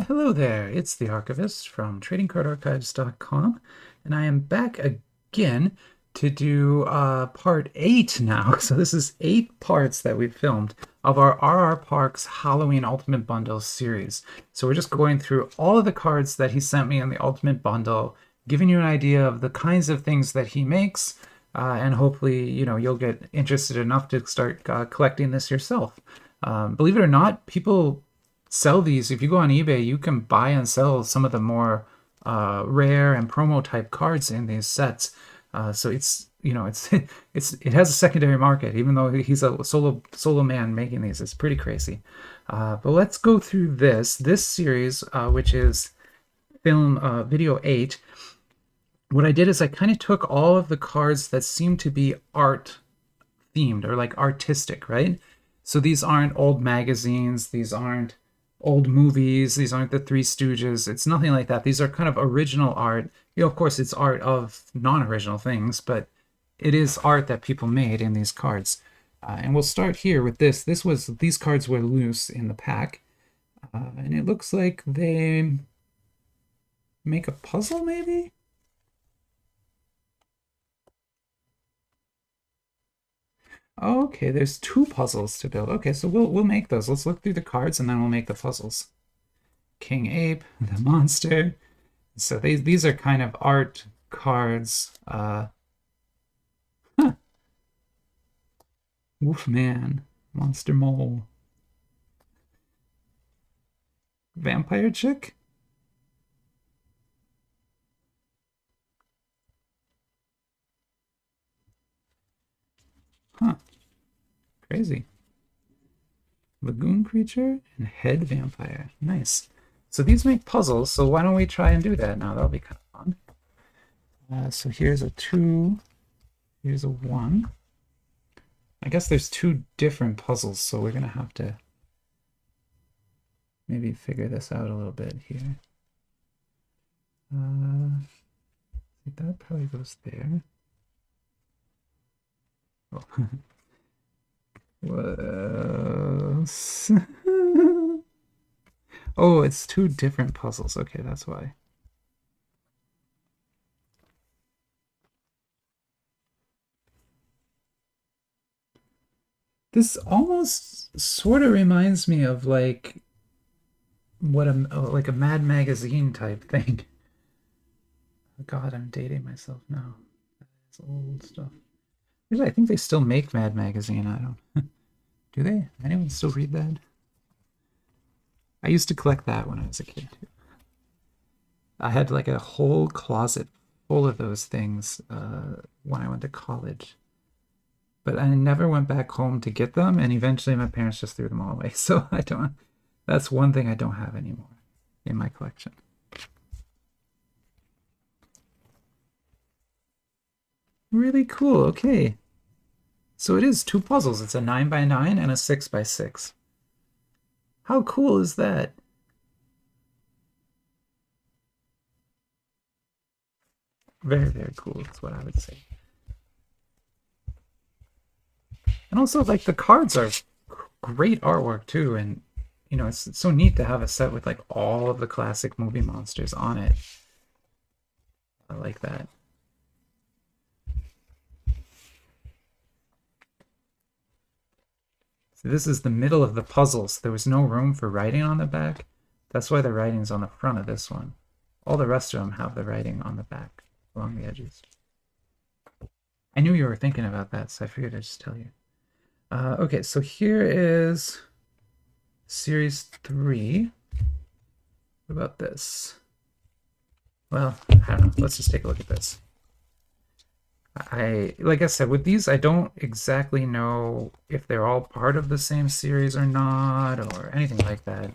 Hello there, it's the Archivist from TradingCardArchives.com, and I am back again to do part 8 now. So this is 8 parts that we've filmed of our RRParks Halloween Ultimate Bundle series. So we're just going through all of the cards that he sent me in the Ultimate Bundle, giving you an idea of the kinds of things that he makes, and hopefully, you'll get interested enough to start collecting this yourself. Believe it or not, people sell these. If you go on eBay, you can buy and sell some of the more rare and promo type cards in these sets. So it's it has a secondary market, even though he's a solo man making these. It's pretty crazy. But let's go through this series, which is video 8. What I did is I kind of took all of the cards that seem to be art themed or like artistic, right? So these aren't old magazines, these aren't old movies, these aren't the Three Stooges. It's nothing like that. These are kind of original art. Of course, it's art of non-original things, but it is art that people made in these cards. And we'll start here with this. These cards were loose in the pack, and it looks like they make a puzzle, maybe. Okay, there's 2 puzzles to build. Okay, so we'll make those. Let's look through the cards and then we'll make the puzzles. King Ape, the monster. So these are kind of art cards. Wolfman, Monster Mole, Vampire Chick. Huh. Crazy. Lagoon Creature and Head Vampire. Nice. So these make puzzles, so why don't we try and do that now? That'll be kind of fun. So here's a 2. Here's a 1. I guess there's 2 different puzzles, so we're going to have to maybe figure this out a little bit here. That probably goes there. Oh. What else? Oh, it's 2 different puzzles. Okay, that's why. This almost sort of reminds me of like like a Mad Magazine type thing. God, I'm dating myself now. It's old stuff. Actually, I think they still make Mad Magazine. I don't. Do they? Anyone still read that? I used to collect that when I was a kid too. I had like a whole closet full of those things when I went to college. But I never went back home to get them, and eventually my parents just threw them all away. So I don't. That's one thing I don't have anymore in my collection. Really cool. Okay. So it is 2 puzzles. It's a 9x9 and a 6x6. How cool is that? Very, very cool is what I would say. And also, like, the cards are great artwork too, and it's so neat to have a set with like all of the classic movie monsters on it. I like that. So this is the middle of the puzzle, so there was no room for writing on the back. That's why the writing's on the front of this one. All the rest of them have the writing on the back along the edges. I knew you were thinking about that, so I figured I'd just tell you. Okay, so here is Series 3. What about this? Well, I don't know. Let's just take a look at this. Like I said, with these, I don't exactly know if they're all part of the same series or not, or anything like that.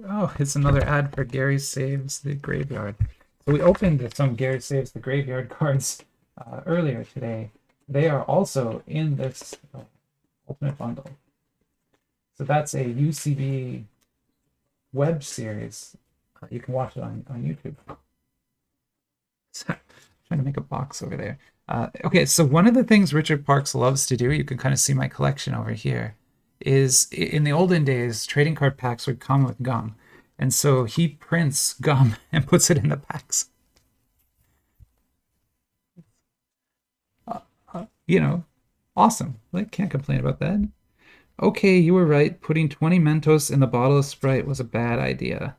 Oh, it's another ad for Gary Saves the Graveyard. So we opened some Gary Saves the Graveyard cards earlier today. They are also in this Ultimate Bundle. So that's a UCB web series. You can watch it on YouTube. Trying to make a box over there. Okay, so one of the things Richard Parks loves to do, you can kind of see my collection over here, is in the olden days, trading card packs would come with gum. And so he prints gum and puts it in the packs. You know, awesome. Like, can't complain about that. Okay, you were right. Putting 20 Mentos in the bottle of Sprite was a bad idea.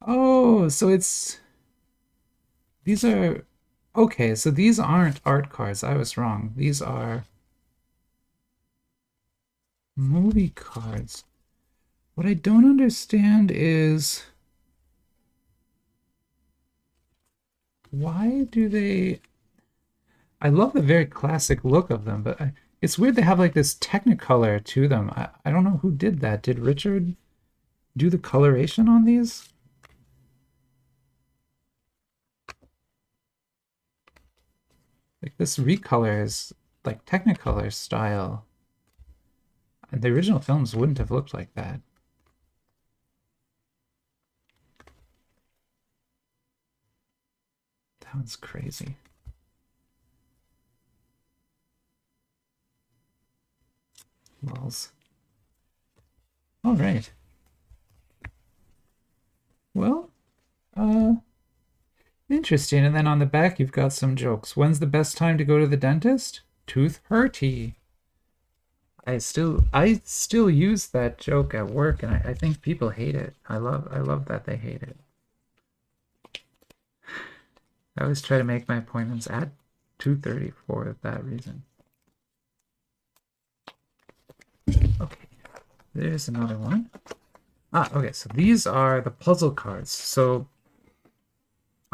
Oh, so it's... These are... Okay, so these aren't art cards. I was wrong. These are movie cards. What I don't understand is... Why do they... I love the very classic look of them, but it's weird they have like this Technicolor to them. I don't know who did that. Did Richard do the coloration on these? Like this recolor is like Technicolor style. And the original films wouldn't have looked like that. That one's crazy. Lols. All right. Well, interesting. And then on the back, you've got some jokes. When's the best time to go to the dentist? Tooth hurty. I still use that joke at work, and I think people hate it. I love that they hate it. I always try to make my appointments at 2:30 for that reason. Okay, there's another one. Okay, so these are the puzzle cards. So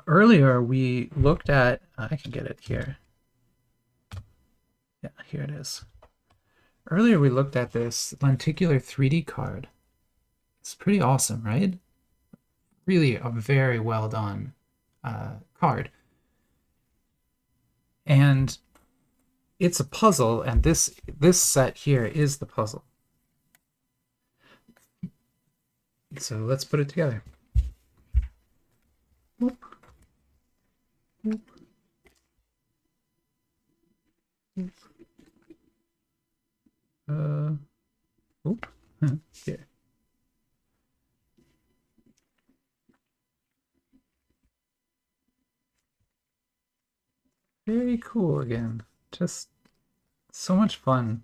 earlier we looked at, I can get it here. Yeah, here it is. Earlier we looked at this lenticular 3D card. It's pretty awesome, right? Really a very well done card. And it's a puzzle, and this set here is the puzzle. So let's put it together. Whoop. Whoop. Whoop. Oop. Here. Very cool again. Just so much fun.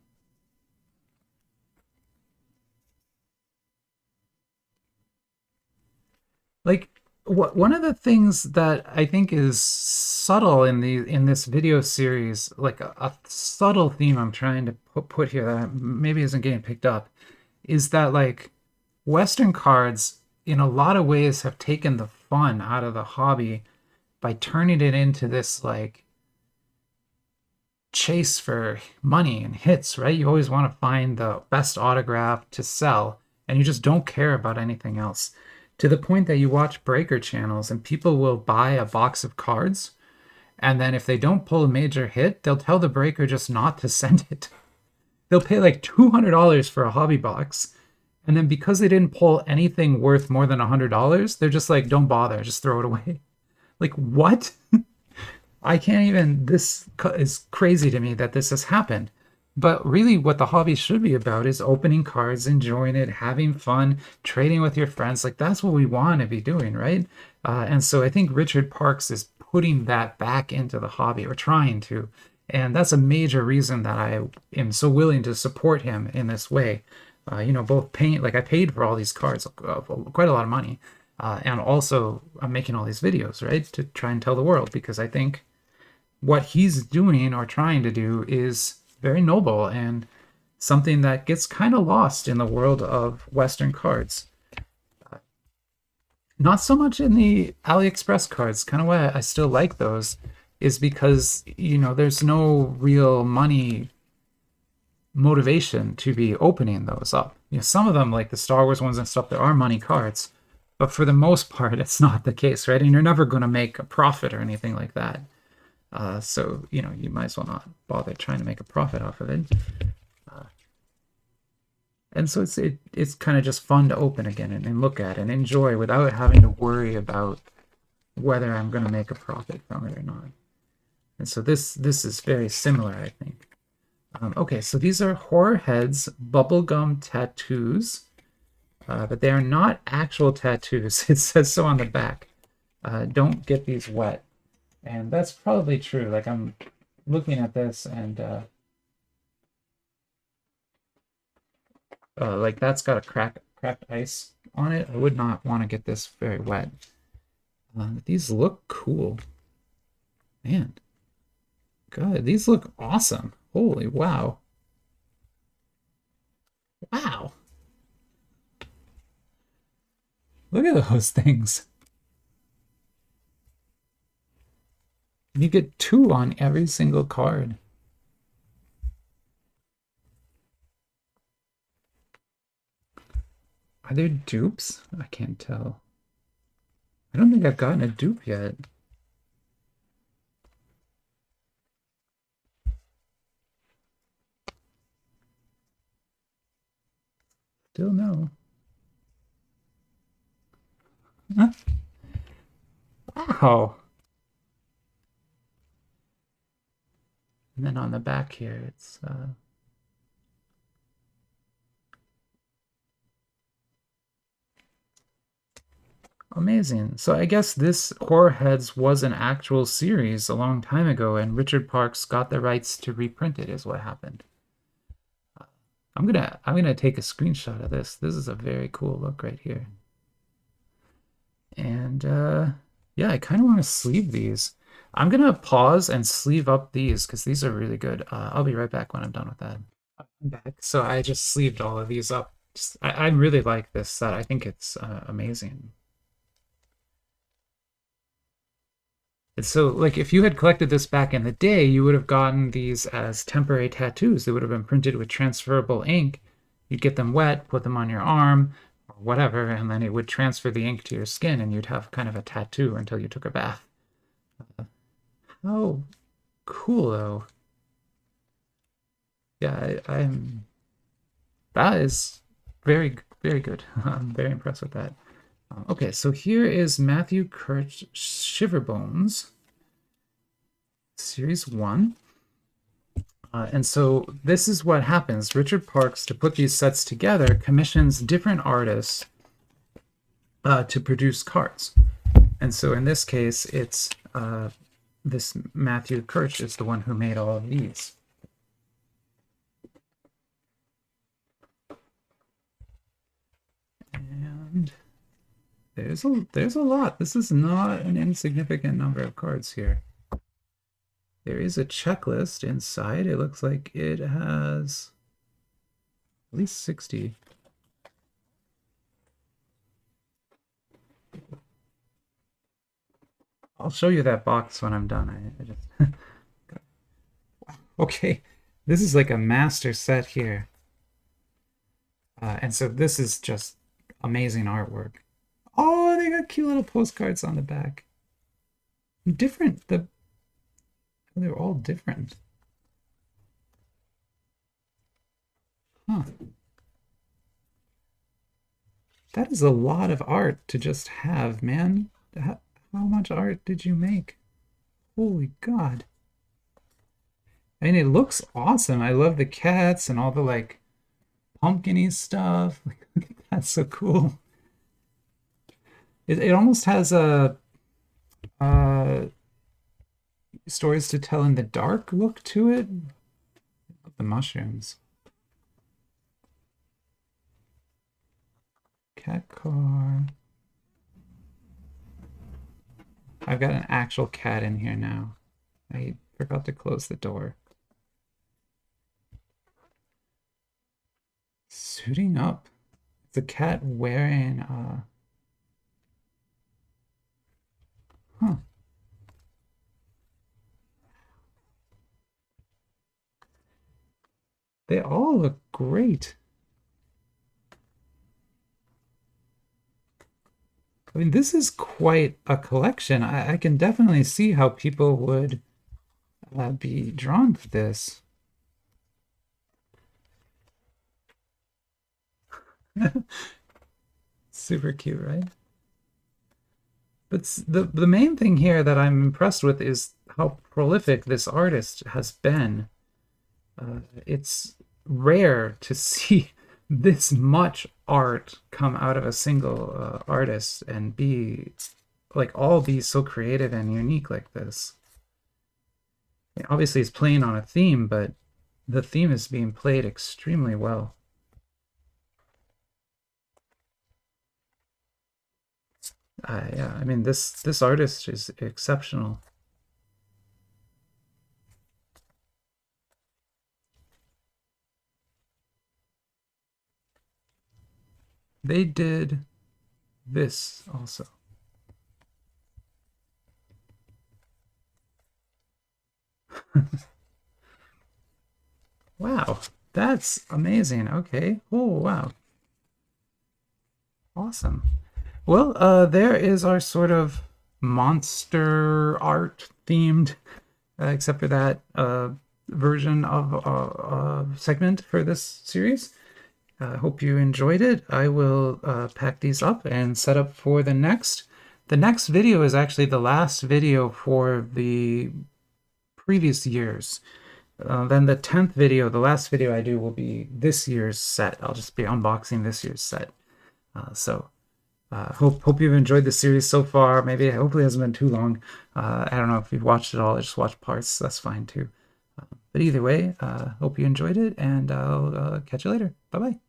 Like one of the things that I think is subtle in this video series, like a subtle theme I'm trying to put here that maybe isn't getting picked up, is that like Western cards in a lot of ways have taken the fun out of the hobby by turning it into this like chase for money and hits, right? You always want to find the best autograph to sell, and you just don't care about anything else. To the point that you watch breaker channels and people will buy a box of cards, and then if they don't pull a major hit, they'll tell the breaker just not to send it. They'll pay like $200 for a hobby box, and then because they didn't pull anything worth more than $100, they're just like, don't bother, just throw it away. Like, what? I can't even, this is crazy to me that this has happened. But really what the hobby should be about is opening cards, enjoying it, having fun, trading with your friends. Like that's what we want to be doing, right? And so I think RRParks is putting that back into the hobby, or trying to. And that's a major reason that I am so willing to support him in this way. Both paying, like I paid for all these cards, quite a lot of money. And also I'm making all these videos, right? To try and tell the world, because I think what he's doing or trying to do is very noble and something that gets kind of lost in the world of Western cards. Not so much in the AliExpress cards. Kind of why I still like those is because, there's no real money motivation to be opening those up. Some of them, like the Star Wars ones and stuff, there are money cards. But for the most part, it's not the case, right? And you're never going to make a profit or anything like that. So, you might as well not bother trying to make a profit off of it. And so it's kind of just fun to open again and look at and enjoy without having to worry about whether I'm going to make a profit from it or not. And so this is very similar, I think. Okay, so these are Horror Heads bubblegum tattoos, but they are not actual tattoos. It says so on the back. Don't get these wet. And that's probably true. Like I'm looking at this and like that's got a cracked ice on it. I would not want to get this very wet. These look cool. Man, God, these look awesome. Holy wow. Wow. Look at those things. You get 2 on every single card. Are there dupes? I can't tell. I don't think I've gotten a dupe yet. Still no. Huh? Wow. And then on the back here, it's amazing. So I guess this Horror Heads was an actual series a long time ago, and Richard Parks got the rights to reprint it, is what happened. I'm gonna take a screenshot of this. This is a very cool look right here. And yeah, I kind of want to sleeve these. I'm gonna pause and sleeve up these because these are really good. I'll be right back when I'm done with that. I'm back. So I just sleeved all of these up. I really like this set. I think it's amazing. And so, like, if you had collected this back in the day, you would have gotten these as temporary tattoos. They would have been printed with transferable ink. You'd get them wet, put them on your arm, or whatever, and then it would transfer the ink to your skin, and you'd have kind of a tattoo until you took a bath. How cool, though. Yeah, I'm. That is very, very good. I'm very impressed with that. Okay, so here is Matthew Kirch Shiverbones, Series 1. And so this is what happens. Richard Parks, to put these sets together, commissions different artists to produce cards. And so in this case, it's this Matthew Kirch is the one who made all of these. And there's a lot. This is not an insignificant number of cards here. There is a checklist inside. It looks like it has at least 60. I'll show you that box when I'm done. I just okay. This is like a master set here. And so this is just amazing artwork. Oh, they got cute little postcards on the back. Different. They're all different. Huh. That is a lot of art to just have, man. How much art did you make? Holy God. I mean, it looks awesome. I love the cats and all the like pumpkin-y stuff. That's so cool. It almost has a stories to tell in the dark look to it. The mushrooms. Cat car. I've got an actual cat in here now. I forgot to close the door. Suiting up. The cat wearing huh. They all look great. I mean, this is quite a collection. I can definitely see how people would be drawn to this. Super cute, right? But the main thing here that I'm impressed with is how prolific this artist has been. It's rare to see this much art come out of a single artist and be like all be so creative and unique like this. I mean, obviously, it's playing on a theme, but the theme is being played extremely well. Yeah, I mean this artist is exceptional. They did this also. Wow, that's amazing. Okay. Oh, wow. Awesome. Well, there is our sort of monster art themed, except for that version of segment for this series. I hope you enjoyed it. I will pack these up and set up for the next. The next video is actually the last video for the previous years. Then the 10th video, the last video I do will be this year's set. I'll just be unboxing this year's set. Hope you've enjoyed the series so far. Maybe hopefully it hasn't been too long. I don't know if you've watched it all. I just watched parts. That's fine too. But either way, hope you enjoyed it, and I'll catch you later. Bye bye.